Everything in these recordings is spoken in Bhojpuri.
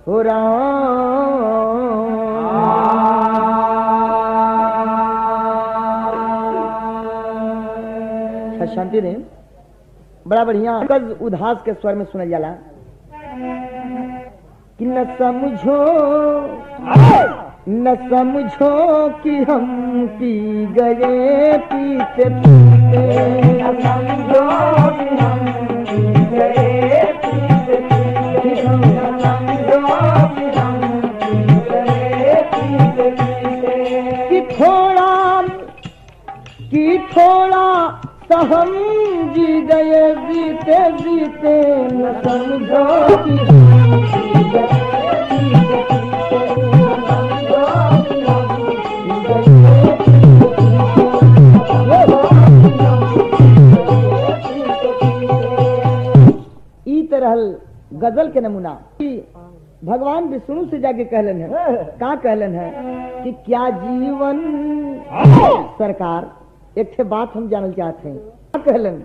हो राम। शांति ने बड़ा बढ़िया कज उदास के स्वर में सुनल जाला कि न समझो कि हम पी गए पीते पीते, न समझो कि हम पी गए पीते पीते, न समझो कि हम पी गए पीते पीते, कि थोड़ा सा हम जी गए जीते जीते, न समझो कि हम पी गए पीते पीते, रहल गजल के नमूना भगवान विष्णु से जाके कहलन है, का कहलन है कि क्या जीवन सरकार एक थे बात हम जानल चाहते हैं, क्या कहलन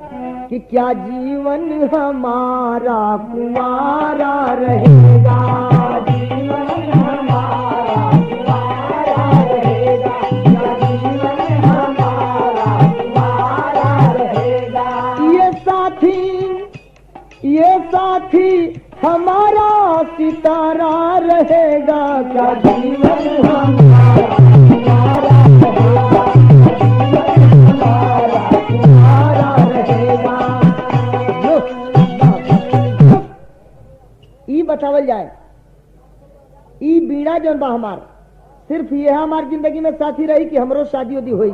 कि क्या जीवन हमारा कुंवारा रहेगा, जीवन हमारा कुंवारा रहेगा, क्या जीवन हमारा कुंवारा रहेगा, ये साथी हमारा सितारा रहेगा, क्या जीवन हमारा कुंवारा रहेगा, जीवन हमारा रहेगा। ई बतावल जाए ई बीड़ा जौन बा हमार सिर्फ ये हमार जिंदगी में साथी रही कि हमरो शादी उदी हुई।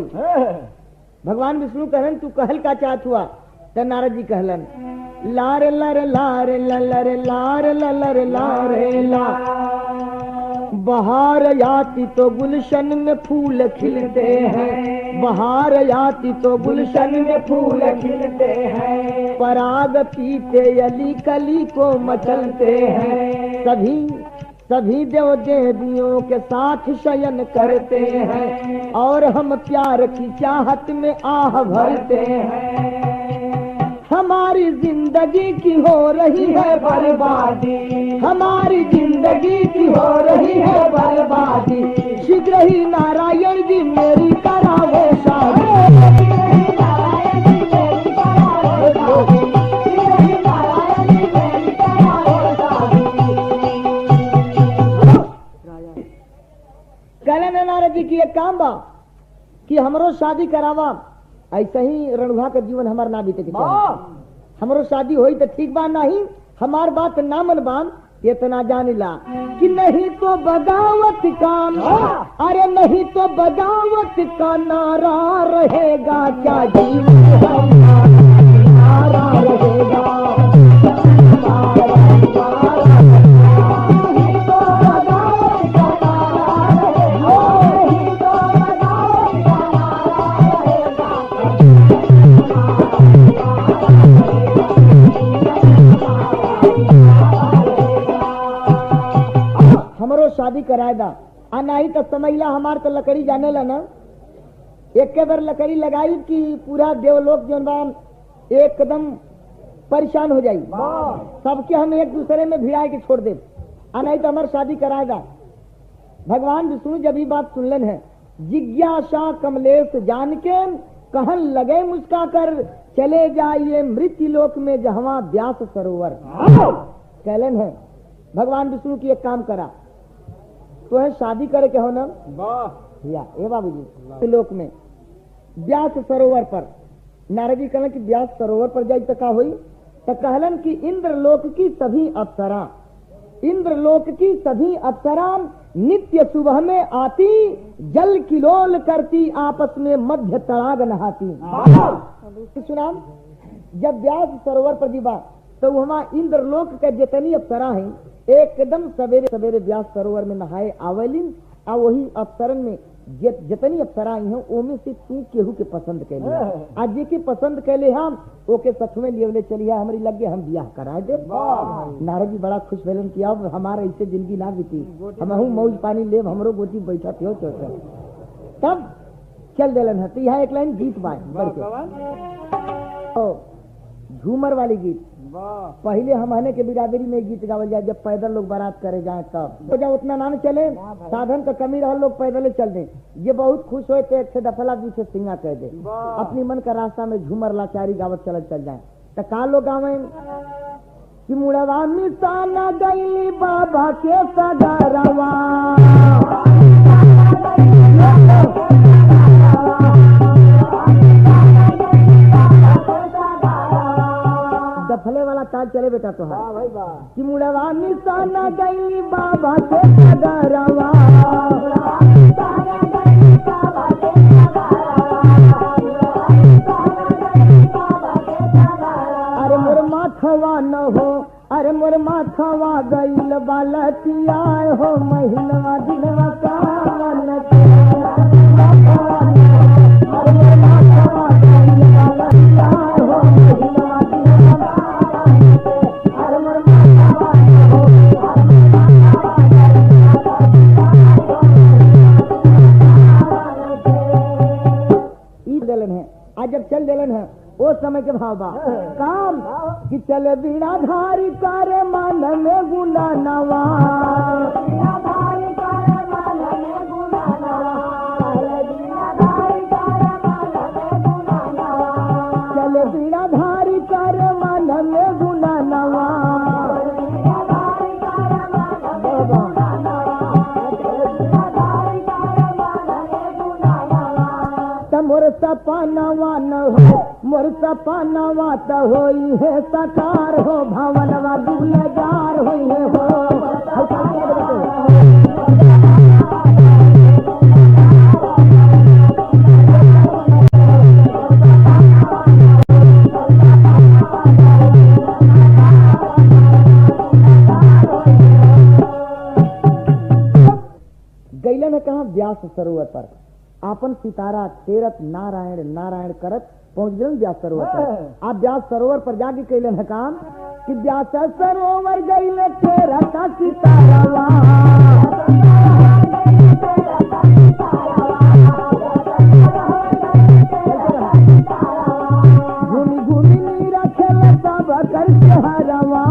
भगवान विष्णु कहलन तू कहल का चाहत हुआ, तो नारद जी कहलन लार लर लार ललर लार ललर लारे ला, बहार आती तो गुलशन में फूल खिलते हैं, बहार आती तो गुलशन में फूल खिलते हैं, पराग पीते अली कली को मचलते हैं, सभी देव देवियों के साथ शयन करते हैं, और हम प्यार की चाहत में आह भरते हैं, हमारी जिंदगी की हो रही है बर्बादी, हमारी जिंदगी की हो रही है बर्बादी, शीघ्र ही नारायण जी मेरी करावे शादी, कहले नारद जी की एक काम बा कि हमरो शादी करावा, ऐसा ही रणुहा का जीवन हमार ना बीते, हमरो शादी होई तो ठीक बा, नहीं हमार बात ना मन बान इतना जानिला कि नहीं तो बगावत काम, अरे नहीं तो बगावत का नारा रहेगा, क्या जीवन नारा रहेगा, शादी कराएगा आ नहीं तो समझला हमार तो लकड़ी जाने ला ना, एक के बार लकड़ी लगाई कि पूरा देवलोक जो एकदम परेशान हो जाई, सबके हम एक दूसरे में भिड़ा के छोड़ दे, आ नहीं तो हमार शादी कराएगा। भगवान विष्णु जब ये बात सुनलन है, जिज्ञासा कमलेश जान के कहन लगे मुस्का कर, चले जाइए मृत्यु लोक में जहाँ व्यास सरोवर, कहलन है भगवान विष्णु की एक काम करा, तो है शादी करे के हो ना या ए बाबूजी लोक में व्यास सरोवर पर, नारद जी कहलन कि व्यास सरोवर पर जाई तो का हुई, तो कहलन कि इंद्रलोक की सभी अप्सरा, इंद्रलोक की सभी अप्सरा नित्य सुबह में आती, जल किलोल करती आपस में मध्य तड़ाग नहाती। सुना जब व्यास सरोवर पर जीवा तो वहां इंद्रलोक के जितनी अप्सरा हैं एकदम सवेरे सवेरे व्यास सरोवर में नहाए आवेलिन, आ वही अप्सरन में जितनी अप्सरा आई हैं ओमे से तू केहू के पसंद कैले, आज जे के पसंद कैले हम ओके सच में लिए चलिए हमारी लगे हम ब्याह करा दे। नारद जी बड़ा खुश भेलन कि अब हमारा ऐसे जिंदगी ना बीती, हम मौज पानी लेब, हमरो गोटी बैठा थे तब चल देलन है। यहाँ एक लाइन गीत बाय झूमर वाली गीत पहले हमने के बिरादरी में गीत गावल जाए, जब पैदल लोग बारात करे जाए तब तो जब उतना ना चले, साधन का कमी रहा, लोग पैदल चल दे। ये बहुत खुश होते एक से दफला दूसरे सिंगा कह दे, अपनी मन का रास्ता में झूमर लाचारी गावत चल जाए। तो का लोग गावे कि मुड़वा मिसाना गईली बाबा के सगरवा, दफले वाला ताल चले बेटा तो है कि मुड़वा मिसाना गईली बाबा के सगरवा, अरे मोर माथवा न हो, अरे मोर माथवा गईल बालतिया हो, महिनवा दिनवा कावन के, अरे मोर माथवा गईल बालतिया हो, महिनवा दिनवा कावन के, अरे मोर माथवा हो, ई देलन है। आज जब चल देलन है वो समय के भाव बा काम कि चले बीड़ा धारी करे मन में गुला नवा, चले बीड़ा धारी करे मन में गुला नवा, मोर सपनवा न हो, मोर सपनवा त होई है सकार हो, भवनवा दुलजार होई है हो। गैलन है कहा व्यास सरोवर पर, आपन सितारा तेरत नारायण नारायण करत पहुंच गए व्यास सरोवर पर। आप व्यास सरोवर पर जाके कैलन है काम कि व्यास सरोवर गईले तेरत सितारा, घूमी घूमी नीरा खेल सब करके हरवा,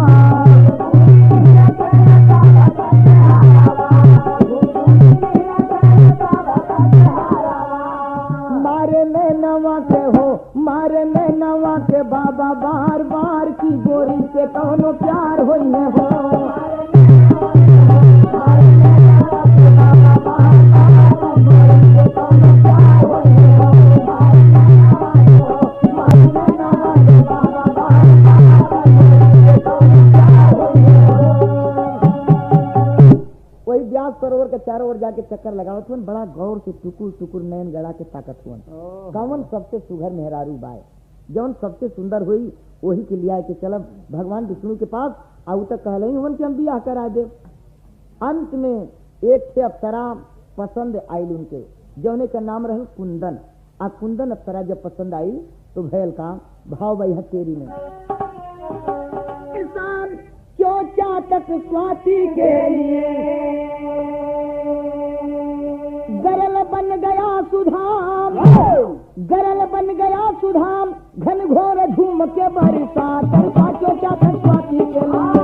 मारे में नवा के बाबा बार बार की गोरी से कौनो प्यार होई है हो, वही व्यास सरोवर के चारों ओर जाके चक्कर लगाओ तुम, बड़ा गौर से टुकुर टुकुर नैन गड़ा के ताकत हुआ, कौन सबसे सुघर मेहरारू बाय, जौन सबसे सुंदर हुई वही के लिया के चलब भगवान विष्णु के पास आऊ तक कहल हुन के हम बियाह करा दे। अंत में एक से अप्सरा पसंद आयल उनके, जौने का नाम रहल कुंदन। आ कुंदन अप्सरा जब पसंद आई तो भयल का भाव बई हथेरी में किसान क्यों चातक स्वाति के लिए, गरल बन गया सुधाम, गरल बन गया सुधाम, घन घोर झूम के बरसा तरसा क्यों चातक स्वाति के लिए।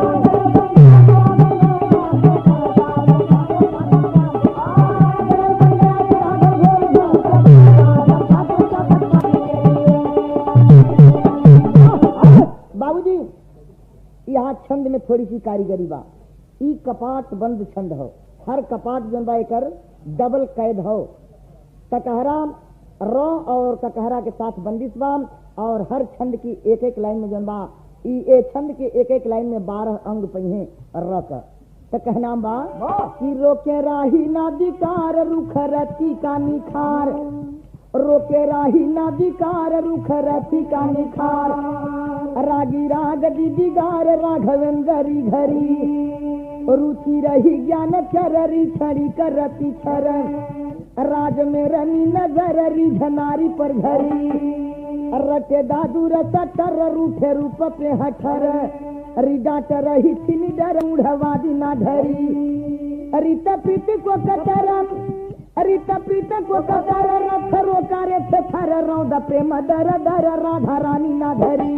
बाबूजी यहाँ छंद में थोड़ी सी कारीगरी बा, ई कपाट बंद छंद हो, हर कपाट जन बा एकर डबल कैद हो, ककहरा रो और ककहरा के साथ बंदिश बा, और हर छंद की एक एक लाइन में जन बा ई छंद के एक एक लाइन में 12 अंग पहिए रक। तो कहना बा कि रोके राही ना विकार रुख रति का निखार, रोके राही ना विकार रुख रति का निखार, रागी राग दिगार राघवेंद्री घरी, रुचि रही ज्ञान चररी छड़ी करती छर, राज में रनी नजर रिझनारी पर घरी, रटे दादू रटर रूठे रूप पे हठर, रिडाट रही थी निडर उड़वादी ना धरी, रित प्रीत को कतर, रित प्रीत को कतर रथरो कारे थर रौद प्रेम दर दर राधा रानी ना धरी,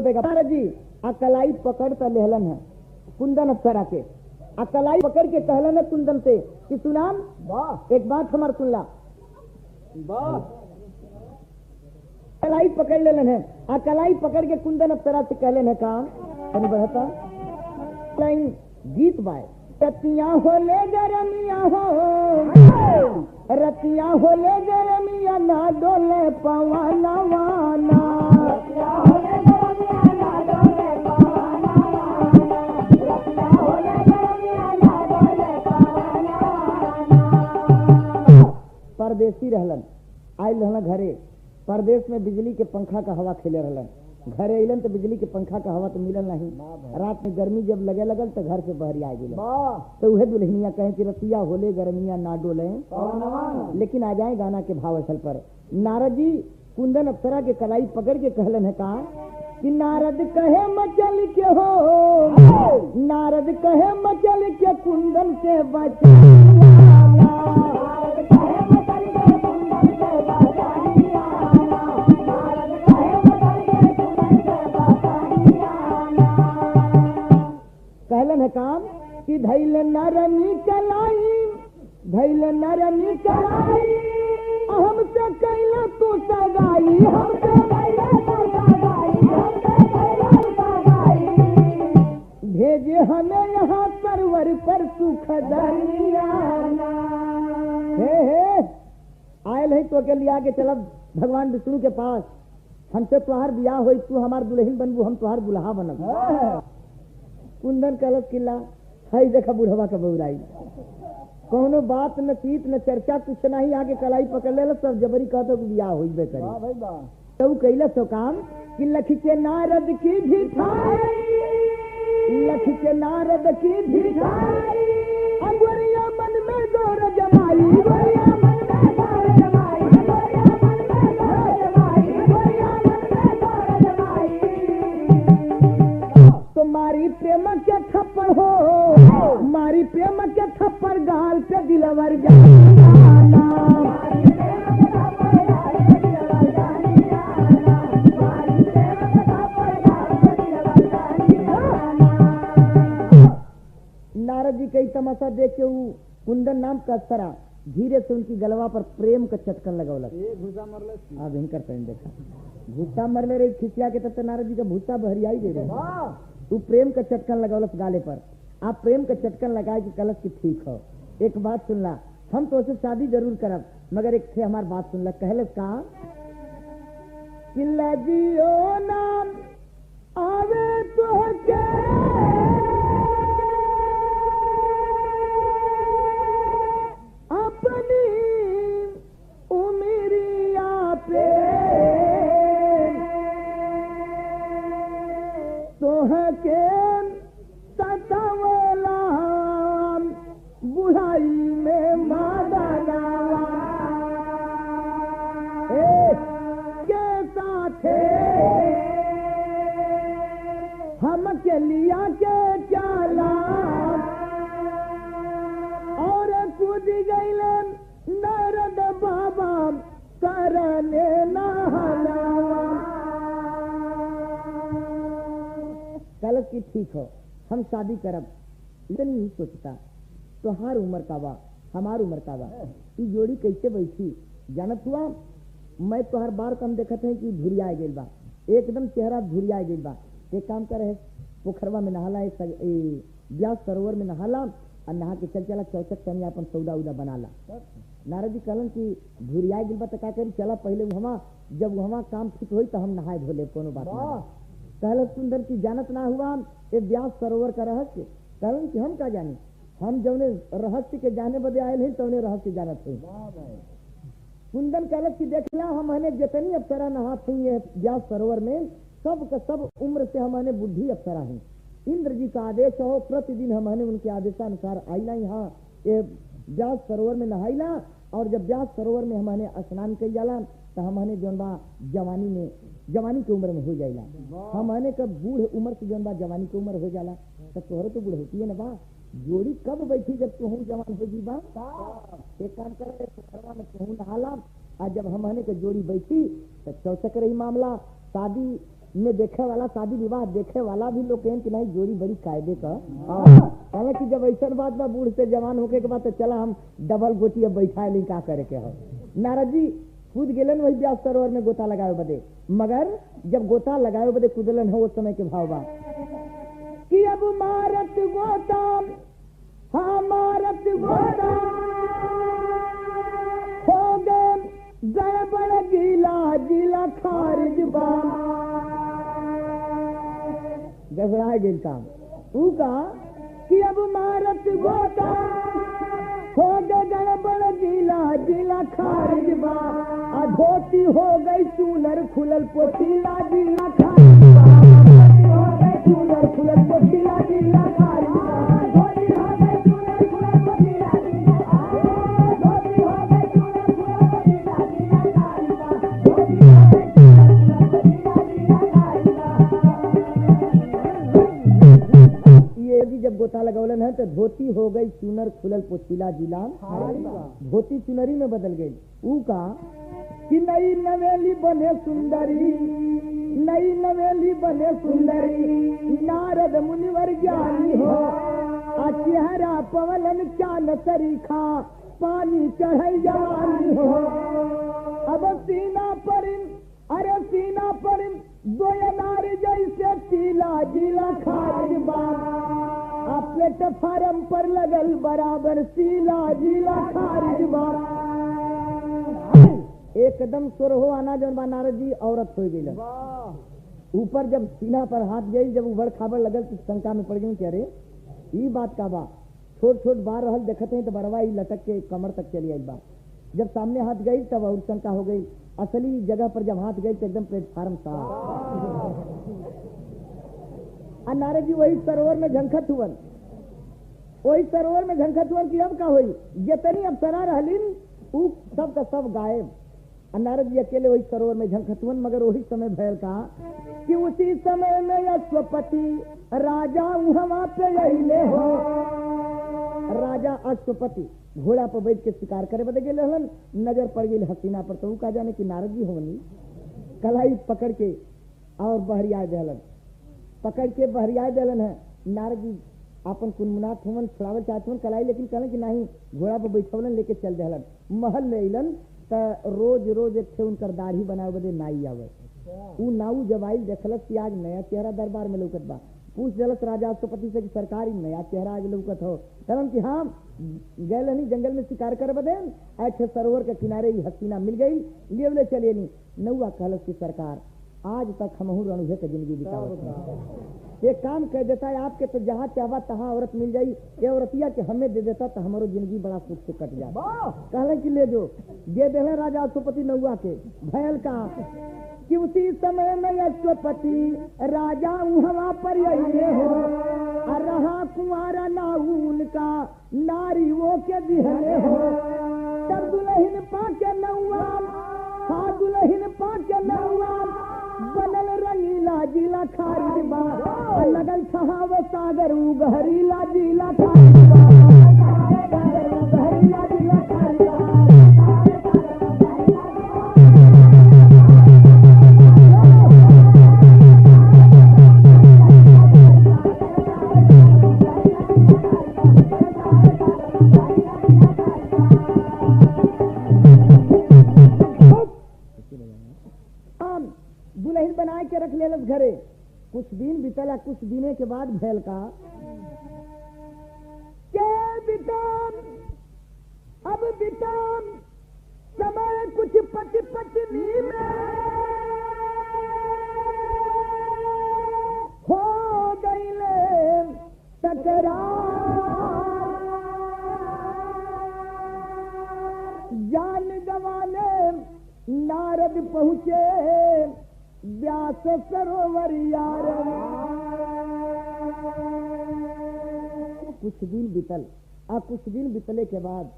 रुपए का। नारद जी अकलाई पकड़ कर लेहलन है कुंदन अप्सरा के, अकलाई पकड़ के कहलन है कुंदन से कि सुनाम वाह एक बात हमार सुनला, वाह कलाई पकड़ लेलन है, अकलाई पकड़ के कुंदन अप्सरा से कहलन है काम कहीं बढ़ता लाइन गीत बाय रतिया हो ले गरमिया हो, रतिया हो ले गरमिया ना डोले पवाना वाना, रतिया हो ले गरमिया ना डोले पवाना वाना, रतिया हो ले गरमिया ना डोले पवाना वाना। परदेसी रहलन आयल रहलन घरे, परदेश में बिजली के पंखा का हवा खेले रहलन, घरे अलन तो बिजली के पंखा का हवा तो मिलल नहीं, रात में गर्मी जब लगे लगल तो घर से बहरी आ गई, तो वह दुल्हनिया कहे कि रतिया होले गर्मिया ना डोले, लेकिन आ जाए गाना के भाव असल पर। नारद जी कुंदन अप्सरा के कलाई पकड़ के कहलन है कहा कि नारद कहे मचल के हो, नारद कहे मचल के कुंदन से बचा, कहलन है काम कि धैल नरनी कलाई, धैल नरनी कलाई हमसे कैला तू सगाई, हमसे कैला तू सगाई, हमसे कैला तू सगाई, भेजे हमें यहाँ सरवर पर सुख दरियाना। हे आयल है तो के लिया के चलब भगवान विष्णु के पास, हमसे तुहार बियाह होई, तू हमार दुल्हन बनबू, हम तुहार दुल्हा बनब। कुंदन कलश किला हाई देखा बुढ़वा का बहुराई, कोनो बात न चीत न चर्चा कुछ नहीं, आगे कलाई पकड़ ले सब जबरी कहते कि बियाह होइबे करे, तो कैला सो काम कि लखी के नारद की भिखारी, लखी के नारद की भिखारी अंगुरिया मन में गोर जमाई, गोरिया मन में गोर जमाई, गोरिया मन में गोर जमाई, गोरिया मन में गोर जमाई, तुम्हारी प्रेम के थप्पड़ हो, मारी प्रेम के थप्पड़ गाल पे दिलवर जाना, नारद जी कई तमाशा देख के कुंदन नाम का अप्सरा धीरे से उनकी गलवा पर प्रेम का चटकन लगावलक, भूसा मरले, हाँ भयंकर प्रेम देखा, भूसा मरले रही खिसिया के तब नारद जी का भूसा बहरियाई दे रहे, तू प्रेम का चटकन लगावलस गाले पर, आप प्रेम का चटकन लगाए कि कलश की ठीक हो, एक बात सुन ला, हम तो उसे शादी जरूर करब मगर एक थे हमार बात सुन ला, कहले कहा कि लजियो नाम आवे तो के अपनी उमरिया पे तोह के सतवला बुढ़ाई में मादना के साथे हम के लिया के चाला और कूद गईलन नारद बाबा करने नहला, कलश की ठीक हो हम शादी करब, इतनी नहीं सोचता तोहार उम्र का बा हमार उम्र का बा, ये जोड़ी कैसे बैठी जानत हुआ, मैं तोहर बार कम देखते हैं कि धुरिया गई बा, एकदम चेहरा धुरिया गई बा, एक काम करे पोखरवा में नहाला, व्यास सरोवर में नहाला और नहा के चल चला चौचक तनी अपन सौदा उदा बना ला। नारद जी कहलन कि धुरिया गई बा तो का करी, चला पहले वहाँ जब वहाँ काम ठीक हुई तो हम नहाए धोले, कोनो बात नहीं। कहल सुंदर की जानत ना हुआ ये व्यास सरोवर का रहस्य, कहलन कि हम का जानी, हम जौने रहस्य के जाने बदे आयल है तौने रहस्य जानत है। कुंदन कहलत की देखला हमने जितनी अप्सरा नहात हुई है व्यास सरोवर में, सब का सब उम्र से हमने बुद्धि अप्सरा है, इंद्र जी का आदेश हो प्रतिदिन हमने उनके आदेशानुसार आईला यहाँ ये व्यास सरोवर में नहाइला, और जब व्यास सरोवर में हमने स्नान कर जाला तो हमने जौन बा जवानी की उम्र में हो जाइला, हमने कब बूढ़ उम्र से जौन बा जवानी की उम्र हो जाला, तो तोहरे तो बूढ़ होती है ना बा, जोड़ी कब बैठी जब तू जवान हो जी बा, एक काम करे पोखरवा में तू नहाला, और जब हमने के जोड़ी बैठी तो चौचक रही मामला, शादी में देखे वाला शादी विवाह देखे वाला भी लोग कहें कि नहीं जोड़ी बड़ी कायदे का। हालांकि जब ऐसा बात बा बूढ़ से जवान होके के बाद तो चला हम डबल गोटी अब बैठा नहीं का करे के हो। नारद जी कूद गेलन वही व्यास सरोवर में गोता लगाए बदे, मगर जब गोता लगाए बदे कूदलन है उस समय के भाव बा कि अब मारत गोता, हाँ मारत गोता हो गए गड़बड़ गीला गीला खारिज बा। गड़बड़ा गेल काम ऊ का कि अब मारत गोता हो गए गड़बड़ गीला गीला खारिज बा। आ धोती हो गई चूनर खुलल पोतीला गीला खारिज बा। हो गई चूनर खुलल पोतीला गीला खारिज बा। धोती हो गई चूनर खुलल पोतीला गीला खारिज बा। धोती हो गई चूनर खुलल पोतीला गीला खारिज बा। धोती हो गई चूनर खुलल पोतीला गीला खारिज बा। ये भी जब गोता लगौलन है तो धोती हो गई चुनर खुलल पोतीला जिला, धोती चुनरी में बदल गई। ऊ का कि नई नवेली बने सुंदरी, नई नवेली बने सुंदरी, नारद मुनिवर ज्ञानी हो। आ चेहरा पवलन क्या न सरीखा, पानी चढ़ई जवानी हो। अब सीना पर, अरे सीना पर दो अनार जैसे तीला जिला खारिज बा। आ पेट फार्म पर लगल बराबर सीला जिला खारिज बा। एकदम सुर हो आना जौन बा नारद जी औरत हो गई। ऊपर जब सीना पर हाथ गई, जब उबड़ खाबड़ लगल तो शंका में पड़ गई कि अरे ये बात का बा। छोट छोट बार रहल देखते हैं तो बरवा लटक के कमर तक चली आई बा। जब सामने हाथ गई तब और शंका हो गई। असली जगह पर जब हाथ गई तो एकदम प्लेटफार्म साफ। नारद जी वही सरोवर में झंखत हुवन, वही सरोवर में झंखत हुवन कि अब का हुई जितनी अप्सरा रहलीन ऊ सब का सब गायब। नारद जी अकेले वही सरोवर में झंखत हुवन। मगर वही समय भयल का कि उसी समय में अश्वपति राजा वहां पे अइले हो। राजा अश्वपति घोड़ा पर बैठ के शिकार करे बदे गेले हलन। नजर पड़ गई हसीना पर तो का जाने कि नारद जी होनी कलाई पकड़ के और बहरिया देहलन, पकड़ के बहरिया देलन है। नारद जी अपन कुनमुनाथ होवन छुड़ावल चाहत होवन कलाई, लेकिन कहलन कि नहीं, घोड़ा पर बैठवलन लेके चल देहलन। महल में अइलन तो रोज रोज एक थे उनकर दाढ़ी बनावे बदे नाई आवे। ऊ नाऊ जब आइल देखलस कि आज नया चेहरा दरबार में लौकत बा। पूछ जलस राजा अश्वपति से कि सरकार नया चेहरा आज लौकत हो। कहलन कि हाँ गए नहीं जंगल में शिकार कर बदे ऐसे सरोवर के किनारे ही हसीना मिल गई, ले चलिए नहीं। नौआ कहलस कि सरकार आज तक हमहू रणुभे के जिंदगी बितावत, एक काम कह देता है आपके तो जहाँ चाहवा तहाँ औरत मिल जाई, ये औरतिया के हमें दे देता तो हमारो जिंदगी बड़ा सुख से कट जाता। कहले कि ले जो दे दे राजा अश्वपति नौआ के। भयल का कि उसी समय में अश्वपति राजा वहां पर अइले हो। रहा कुंवारा नाऊन का नारी वो के दिहले हो। तब दुल्हन पाके नौआ, हाँ दुल्हन पाके नौआ बनल रंगीला जिला खारिज बा। लगल छहाव सागर गहरीला जिला खारिज बा। गहरीला जिला खारिज बा। दुल्हन बना के रख ले घरे। कुछ दिन बीतला, कुछ दिने के बाद भैल का के बिताम, अब बिताम समय कुछ पति पत्नी में हो गई ले तकरार। जान गवाने नारद पहुंचे व्यास सरोवर यार। कुछ दिन बीतल, आ कुछ दिन बीतले के बाद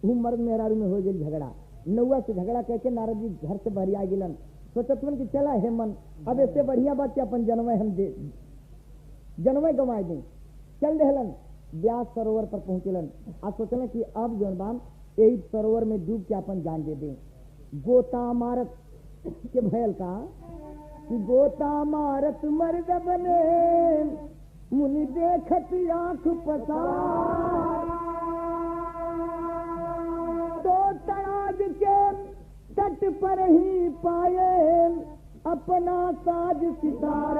मर्द मेहरारू में हो गई झगड़ा। नौआ से झगड़ा कह के नारद जी घर से बहरिया गिलन। सोचतवन कि चला हेमन अब इससे बढ़िया बात कि अपन जनमय हम दे जनमय गंवाए दें। चल देहलन व्यास सरोवर पर पहुंचलन। आ सोचलन कि अब जौन बाम यही सरोवर में डूब के अपन जान दे दें। गोता मारत के भयल का कि गोता मारत मर्द बने मुनि देखत आंख पसार, तो तराज के तट पर ही पाए अपना साज सितार।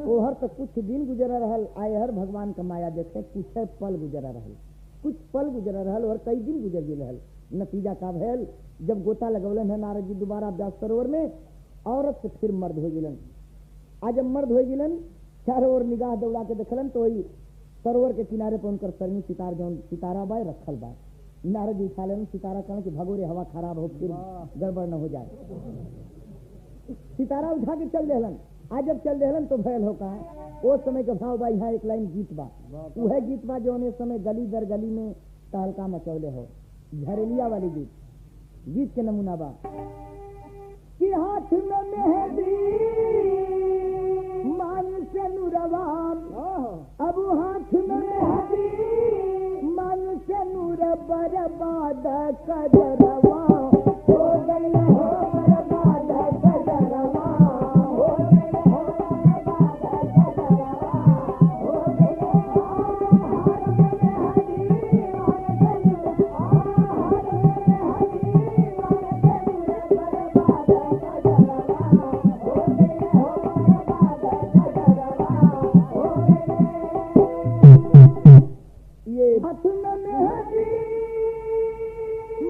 ओहर तो कुछ दिन गुजरा रहल, आए हर भगवान का माया देखे कुछ पल गुजरा रहल, कुछ पल गुजरा रहल और कई दिन गुजर गए रहल। नतीजा का भैल, जब गोता लगौलन है नारद जी दोबारा व्यास सरोवर में, औरत से फिर मर्द हो गिलन। आज जब मर्द हो गिलन, चारों ओर निगाह दौड़ा के देखलन तो वही सरोवर के किनारे पर उनकर सरनी सितार जौन सितारा बाय रखल बा। नारद जी उठा लेन सितारा, कहन कि भगोरे हवा खराब हो फिर गड़बड़ न हो जाए। सितारा उठा के चल देहलन। आज जब चल देहलन तो भयल हो का उस समय के भाव बा। यहाँ एक लाइन गीत बा, वह गीत बा जो इस समय गली दर गली में तहलका मचौले हो, झरेलिया वाली गीत। गीत के नमूना बा कि हाथ में मेहंदी मान से नुरवा, अब हाथ में मेहंदी मान से नूर बर्बाद कजरवा हो गई हो, बर्बाद कजरवा हो गई हो, बर्बाद कजरवा हो गई हो। हाथ में मेहंदी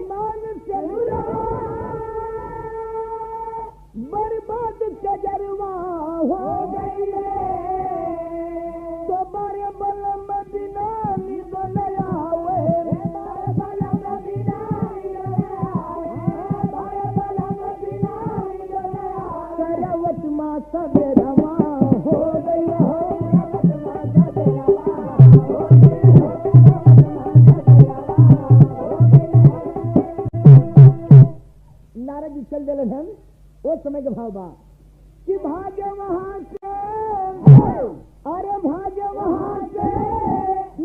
मान से नुरवा, बर्बाद कजरवा हो गई तो बारे बल मदीना निबनया वे, बारे बल मदीना बारे बल मदीना करवत मा सवेरवा हो गई हो, नारद जी चल दिलन हम। वो समय के भाव बा कि भाग्य वहां से, अरे भाग्य वहां से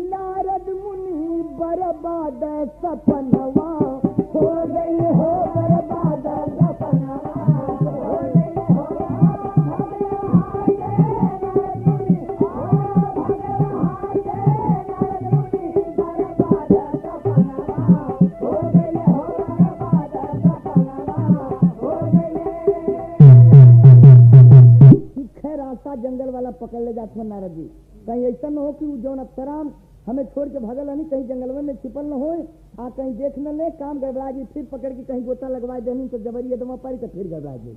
नारद मुनि बर्बाद सपनवा हो गई हो, बर्बाद सपनवा हो गई हो। रास्ता जंगल वाला पकड़ ले जाते हैं नारद जी, कहीं ऐसा न हो कि जौन अप्सराम हमें छोड़ के भागल नहीं, कहीं जंगल में छिपल न हो, आ कहीं देख न ले, काम गड़बड़ा जी, फिर पकड़ के कहीं गोता लगवा देनी तो जबरी एकदम पारी तो फिर गड़बड़ा जी।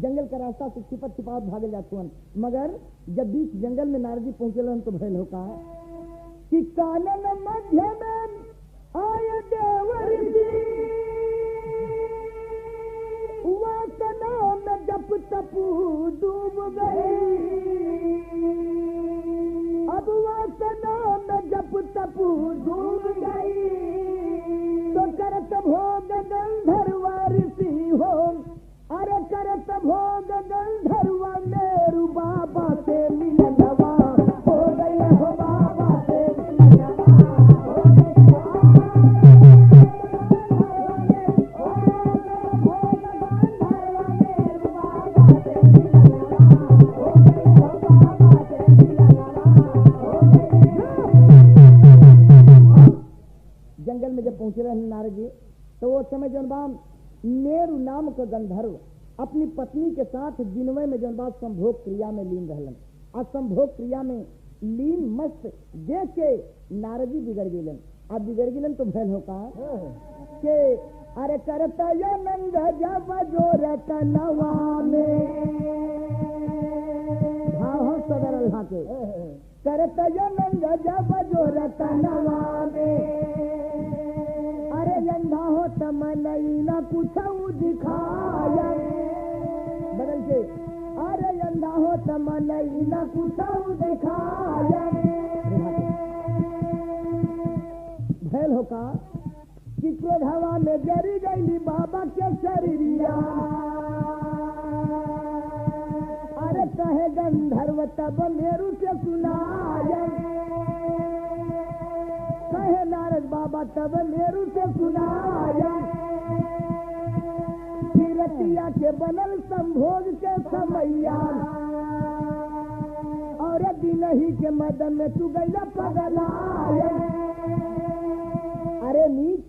जंगल का रास्ता से छिपत छिपावत भागल जाते हैं। मगर जब बीच जंगल में नारद जी पहुंचे तो भयल हो का कि कानन मध्य में आय देवर जी, वासना में जप तपू डूब गई, अब वासना में जप तपू डूब गई तो करत भोग गंधर्वा ऋषि हो, अरे करत भोग गंधर्वा मेरू बाबा से मिलनवा हो गई हो, बाबा से मिलनवा हो गई हो। जंगल में जब पहुंचे रहे नारद जी तो वो समय जनबाम मेरु नाम का गंधर्व अपनी पत्नी के साथ जिनवे में जनबाब संभोग क्रिया में लीन रहलन। और संभोग क्रिया में लीन मस्त देख के नारद जी बिगड़ गेलन। अब बिगड़ गेलन तो भैल होका के अरे करता या नंद जब जोर कनवा में, हाँ सदर अल्लाह के करता या नंद जब जोर कनवा में, अरे अंधा हो तमनई न कुछ दिखाया, बदल के अरे अंधा हो तमनई न कुछ दिखाया। भैल होका कि क्रोध हवा में जरी गई बाबा के शरीरिया, अरे कहे गंधर्व तब मेरू से सुनाया, कहे नारद बाबा तब मेरू से सुनाया, फिर बनल संभोग के समैया और दिन ही के मदन में तू गैला पगलाए। अरे नीच,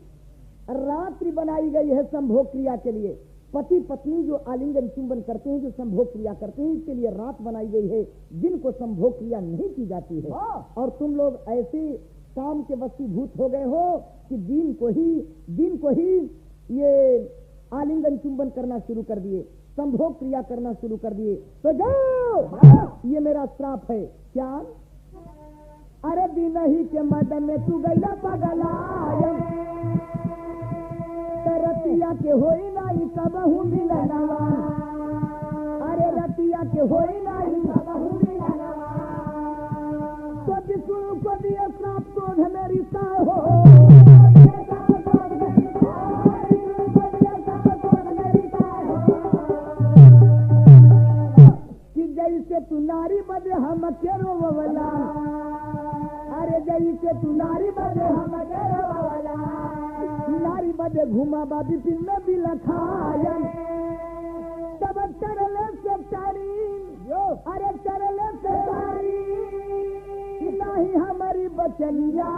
रात्रि बनाई गई है संभोग क्रिया के लिए। पति पत्नी जो आलिंगन चुंबन करते हैं, जो संभोग क्रिया करते हैं, इसके लिए रात बनाई गई है जिनको संभोग क्रिया नहीं की जाती है। और तुम लोग ऐसे काम के वशीभूत हो गए हो कि दिन को ही ये आलिंगन चुंबन करना शुरू कर दिए, संभोग क्रिया करना शुरू कर दिए। तो जाओ, ये मेरा श्राप है। क्या? अरे दिन ही के मदन में तू गैला पगलाए, रतिया के होई नहीं कबहू मिलनवा। अरे रतिया के होई नहीं कबहू मिलनवा। तो जिसको को दिया श्राप क्रोध में रिश्ता हो, कि जैसे तू नारी बदे हम के रोवला। अरे जैसे तू नारी बदे हम के रोवला, नारी बदे घुमा बाबी पिन में भी लखाया। तब चरले से तारी, अरे चरले से तारी नहीं हमारी बचनिया।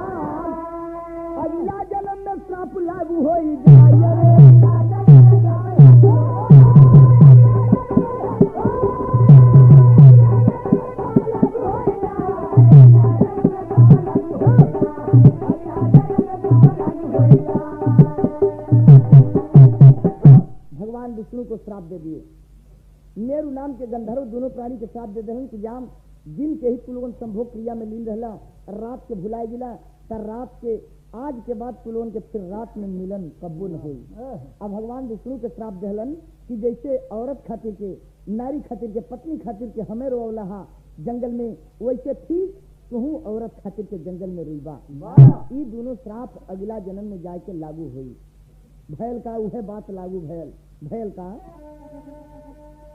अगला जन्म में श्राप लागू हो जाए। भगवान विष्णु को श्राप दे दिए। मेरु नाम के गंधर्व दोनों प्राणी के श्राप दे दे कि जाम दिन के ही तुलोगन संभोग क्रिया में लीन रहला, रात के भुलाए गिला। तर रात के आज के बाद तुलोगन के फिर रात में मिलन कब्बू न हुई। अब भगवान विष्णु के श्राप देहलन कि जैसे औरत खातिर के, नारी खातिर के, पत्नी खातिर के हमें रोवला जंगल में, वैसे ठीक तुहू औरत खातिर के जंगल में रुईबा। ये दोनों श्राप अगला जन्म में जाके लागू हुई। भैल का वह बात लागू भैल का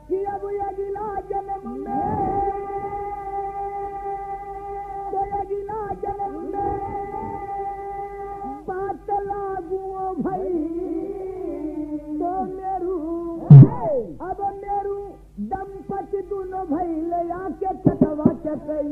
कि अब अगला जन्म में, तो अगला जन्म में बात लागू भई। तो मेरू अब मेरू दंपति दोनों भैले आके चटवा चटई।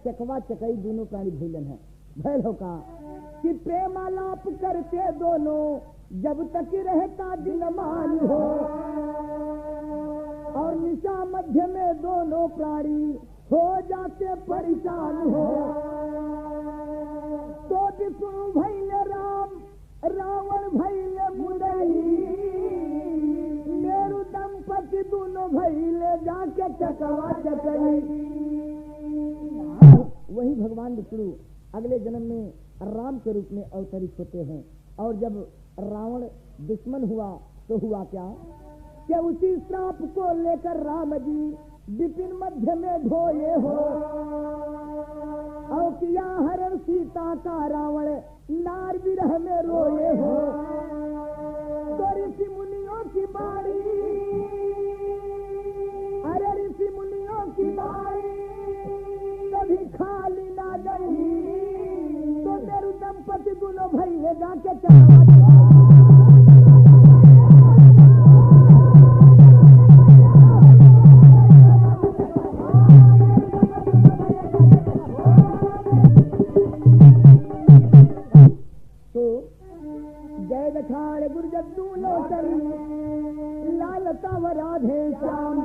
चकवा चकई दोनों प्राणी भैलन है। भैल हो का कि प्रेमालाप करते दोनों जब तक रहता दिन मान हो, और निशा मध्य में दोनों प्राणी हो जाते परेशान हो। तो विष्णु भैले राम, रावण भैले मुरई, मेरु दंपति दोनों भैले जाके चकवा चकई। वही भगवान विष्णु अगले जन्म में राम के रूप में अवतरित होते हैं। और जब रावण दुश्मन हुआ तो हुआ क्या कि उसी श्राप को लेकर राम जी विपिन मध्य में ढोए हो, और किया हरण सीता का रावण नार विरह में रोए हो। तो ऋषि मुनियों की बारी, अरे ऋषि मुनियों की बारी कभी खाली ना गई। तो मेरू दंपति दोनों भैया जाके तो जय दखाड़ गुरजद्दू लोचन लाल तव राधे श्याम,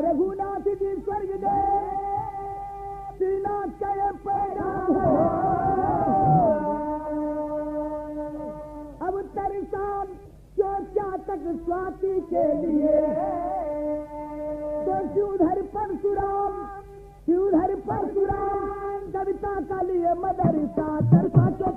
रघुनाथ जी स्वर्ग गए श्रीनाथ के पैराम हो। अब तरसान चौथा तक स्वाति के लिए, तो शिवधर परशुराम कविता का लिए मदरसा तरसा के